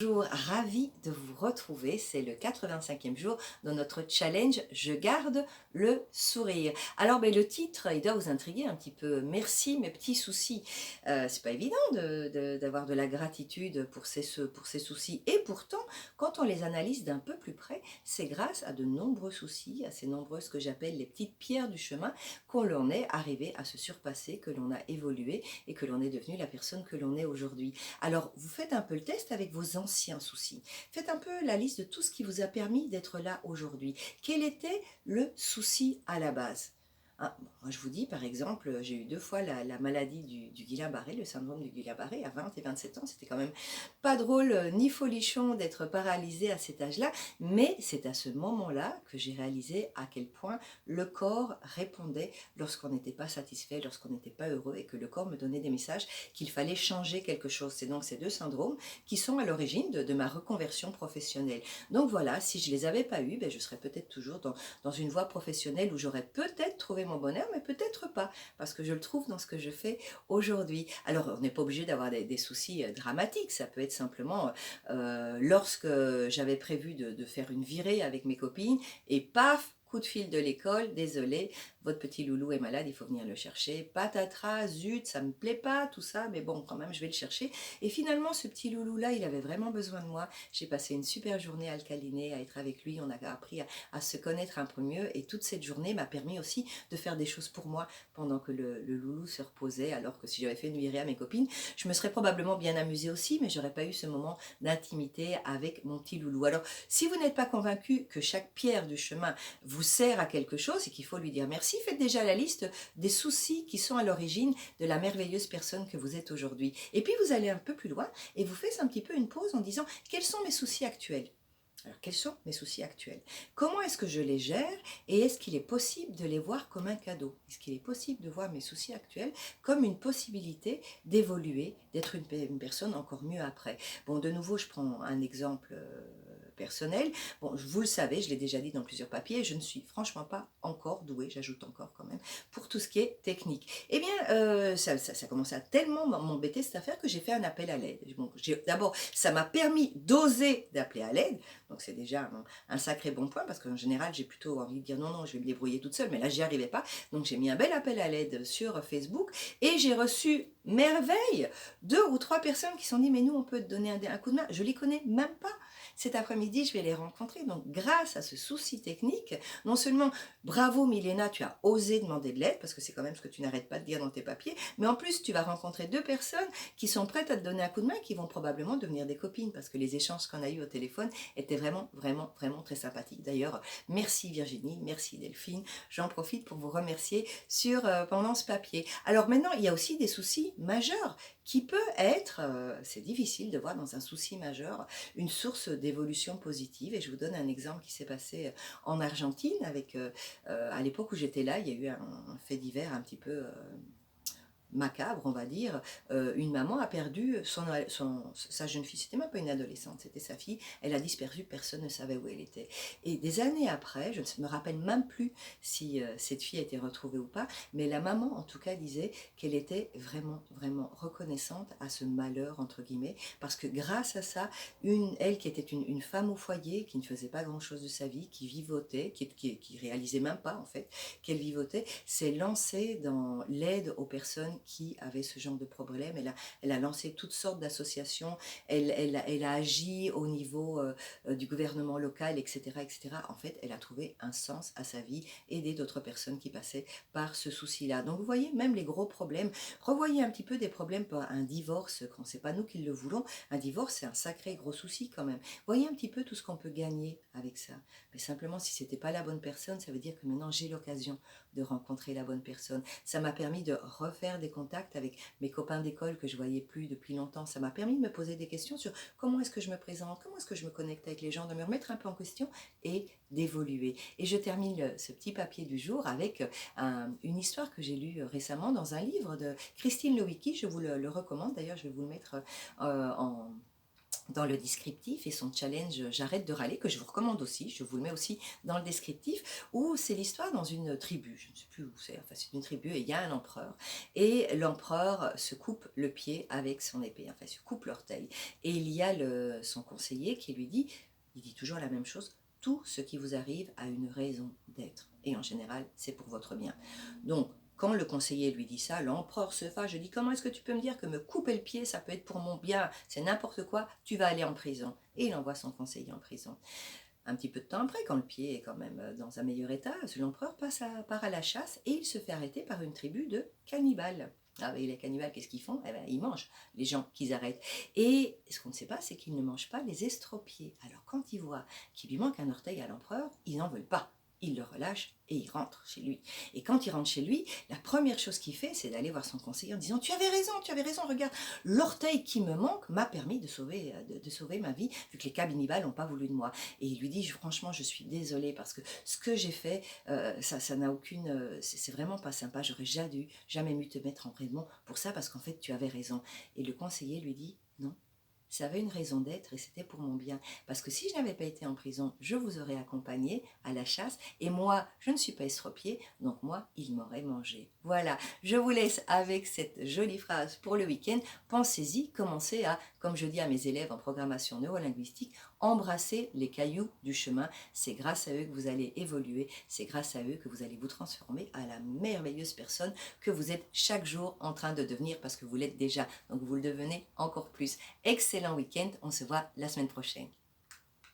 Bonjour, ravi de vous retrouver. C'est le 85e jour de notre challenge Je garde le sourire. Alors, le titre, il doit vous intriguer un petit peu. Merci mes petits soucis. C'est pas évident d'avoir de la gratitude pour pour ces soucis. Et pourtant, quand on les analyse d'un peu plus près, c'est grâce à de nombreux soucis, à ces nombreuses ce que j'appelle les petites pierres du chemin, qu'on l'on est arrivé à se surpasser, que l'on a évolué et que l'on est devenu la personne que l'on est aujourd'hui. Alors, vous faites un peu le test avec vos anciens soucis. Faites un peu la liste de tout ce qui vous a permis d'être là aujourd'hui. Quel était le souci à la base? Moi, je vous dis, par exemple, j'ai eu 2 fois la maladie du Guillain-Barré, le syndrome du Guillain-Barré, à 20 et 27 ans. C'était quand même pas drôle ni folichon d'être paralysé à cet âge-là, mais c'est à ce moment-là que j'ai réalisé à quel point le corps répondait lorsqu'on n'était pas satisfait, lorsqu'on n'était pas heureux, et que le corps me donnait des messages qu'il fallait changer quelque chose. C'est donc ces deux syndromes qui sont à l'origine de ma reconversion professionnelle. Donc voilà, si je ne les avais pas eus, je serais peut-être toujours dans une voie professionnelle où j'aurais peut-être trouvé mon bonheur, mais peut-être pas, parce que je le trouve dans ce que je fais aujourd'hui. Alors, on n'est pas obligé d'avoir des soucis dramatiques, ça peut être simplement lorsque j'avais prévu de faire une virée avec mes copines, et paf, coup de fil de l'école, désolé, votre petit loulou est malade, il faut venir le chercher, patatras, zut, ça me plaît pas tout ça, mais bon, quand même, je vais le chercher. Et finalement, ce petit loulou-là, il avait vraiment besoin de moi. J'ai passé une super journée à le câliner, à être avec lui, on a appris à se connaître un peu mieux, et toute cette journée m'a permis aussi de faire des choses pour moi pendant que le loulou se reposait, alors que si j'avais fait une virée à mes copines, je me serais probablement bien amusée aussi, mais j'aurais pas eu ce moment d'intimité avec mon petit loulou. Alors, si vous n'êtes pas convaincu que chaque pierre du chemin vous sert à quelque chose et qu'il faut lui dire merci, faites déjà la liste des soucis qui sont à l'origine de la merveilleuse personne que vous êtes aujourd'hui. Et puis vous allez un peu plus loin et vous faites un petit peu une pause en disant quels sont mes soucis actuels. Alors, quels sont mes soucis actuels? Comment est-ce que je les gère? Et est-ce qu'il est possible de les voir comme un cadeau? Est-ce qu'il est possible de voir mes soucis actuels comme une possibilité d'évoluer, d'être une personne encore mieux après? Bon, de nouveau, je prends un exemple personnel. Bon, vous le savez, je l'ai déjà dit dans plusieurs papiers, je ne suis franchement pas encore douée, j'ajoute encore quand même, pour tout ce qui est technique. Eh bien, ça commençait à tellement m'embêter cette affaire que j'ai fait un appel à l'aide. Bon, d'abord, ça m'a permis d'oser d'appeler à l'aide, donc c'est déjà un sacré bon point, parce qu'en général, j'ai plutôt envie de dire non, non, je vais me débrouiller toute seule, mais là, j'y arrivais pas. Donc j'ai mis un bel appel à l'aide sur Facebook, et j'ai reçu, merveille, 2 ou 3 personnes qui se sont dit, mais nous, on peut te donner un coup de main. Je les connais même pas. Cet après-midi, je vais les rencontrer. Donc, grâce à ce souci technique, non seulement, bravo Milena, tu as osé demander de l'aide, parce que c'est quand même ce que tu n'arrêtes pas de dire dans tes papiers, mais en plus, tu vas rencontrer 2 personnes qui sont prêtes à te donner un coup de main, qui vont probablement devenir des copines, parce que les échanges qu'on a eus au téléphone étaient vraiment, vraiment, vraiment très sympathiques. D'ailleurs, merci Virginie, merci Delphine. J'en profite pour vous remercier pendant ce papier. Alors maintenant, il y a aussi des soucis majeurs qui peut être, c'est difficile de voir dans un souci majeur une source d'évolution positive. Et je vous donne un exemple qui s'est passé en Argentine avec, à l'époque où j'étais là, il y a eu un fait divers un petit peu macabre, on va dire. Une maman a perdu sa jeune fille, c'était même pas une adolescente, c'était sa fille, elle a disparu, personne ne savait où elle était. Et des années après, je ne me rappelle même plus si cette fille a été retrouvée ou pas, mais la maman en tout cas disait qu'elle était vraiment, vraiment reconnaissante à ce malheur, entre guillemets, parce que grâce à ça, elle qui était une femme au foyer, qui ne faisait pas grand-chose de sa vie, qui vivotait, qui réalisait même pas en fait qu'elle vivotait, s'est lancée dans l'aide aux personnes qui avaient ce genre de problème. Elle a lancé toutes sortes d'associations, elle a agi au niveau du gouvernement local, etc., etc. En fait, elle a trouvé un sens à sa vie, aider d'autres personnes qui passaient par ce souci-là. Donc vous voyez, même les gros problèmes, revoyez un petit peu des problèmes pour un divorce, quand c'est pas nous qui le voulons, un divorce c'est un sacré gros souci quand même. Voyez un petit peu tout ce qu'on peut gagner avec ça. Mais simplement, si c'était pas la bonne personne, ça veut dire que maintenant j'ai l'occasion de rencontrer la bonne personne. Ça m'a permis de refaire des contacts avec mes copains d'école que je voyais plus depuis longtemps. Ça m'a permis de me poser des questions sur comment est-ce que je me présente, comment est-ce que je me connecte avec les gens, de me remettre un peu en question et d'évoluer. Et je termine ce petit papier du jour avec une histoire que j'ai lue récemment dans un livre de Christine Lewicki. Je vous le recommande. D'ailleurs, je vais vous le mettre en dans le descriptif et son challenge J'arrête de râler, que je vous recommande aussi, je vous le mets aussi dans le descriptif, où c'est l'histoire dans une tribu, je ne sais plus où c'est, enfin c'est une tribu et il y a un empereur, et l'empereur se coupe le pied avec son épée, enfin se coupe l'orteil, et il y a son conseiller qui lui dit, il dit toujours la même chose, tout ce qui vous arrive a une raison d'être, et en général c'est pour votre bien. Donc quand le conseiller lui dit ça, l'empereur se fâche. Je dis, comment est-ce que tu peux me dire que me couper le pied, ça peut être pour mon bien, c'est n'importe quoi, tu vas aller en prison. Et il envoie son conseiller en prison. Un petit peu de temps après, quand le pied est quand même dans un meilleur état, l'empereur part à la chasse et il se fait arrêter par une tribu de cannibales. Ah oui, les cannibales, qu'est-ce qu'ils font? Eh ben, ils mangent les gens qu'ils arrêtent. Et ce qu'on ne sait pas, c'est qu'ils ne mangent pas les estropiés. Alors quand ils voient qu'il lui manque un orteil à l'empereur, ils n'en veulent pas. Il le relâche et il rentre chez lui. Et quand il rentre chez lui, la première chose qu'il fait, c'est d'aller voir son conseiller en disant « Tu avais raison, regarde, l'orteil qui me manque m'a permis de sauver ma vie, vu que les cannibales n'ont pas voulu de moi. » Et il lui dit « Franchement, je suis désolée parce que ce que j'ai fait, ça n'a aucune... c'est vraiment pas sympa, j'aurais jamais dû te mettre en prison pour ça parce qu'en fait, tu avais raison. » Et le conseiller lui dit « Non. Ça avait une raison d'être et c'était pour mon bien. Parce que si je n'avais pas été en prison, je vous aurais accompagné à la chasse. Et moi, je ne suis pas estropié, donc moi, il m'aurait mangé. » Voilà, je vous laisse avec cette jolie phrase pour le week-end. Pensez-y, commencez à, comme je dis à mes élèves en programmation neurolinguistique, embrasser les cailloux du chemin. C'est grâce à eux que vous allez évoluer. C'est grâce à eux que vous allez vous transformer à la merveilleuse personne que vous êtes chaque jour en train de devenir parce que vous l'êtes déjà. Donc vous le devenez encore plus. Excellent week-end, on se voit la semaine prochaine.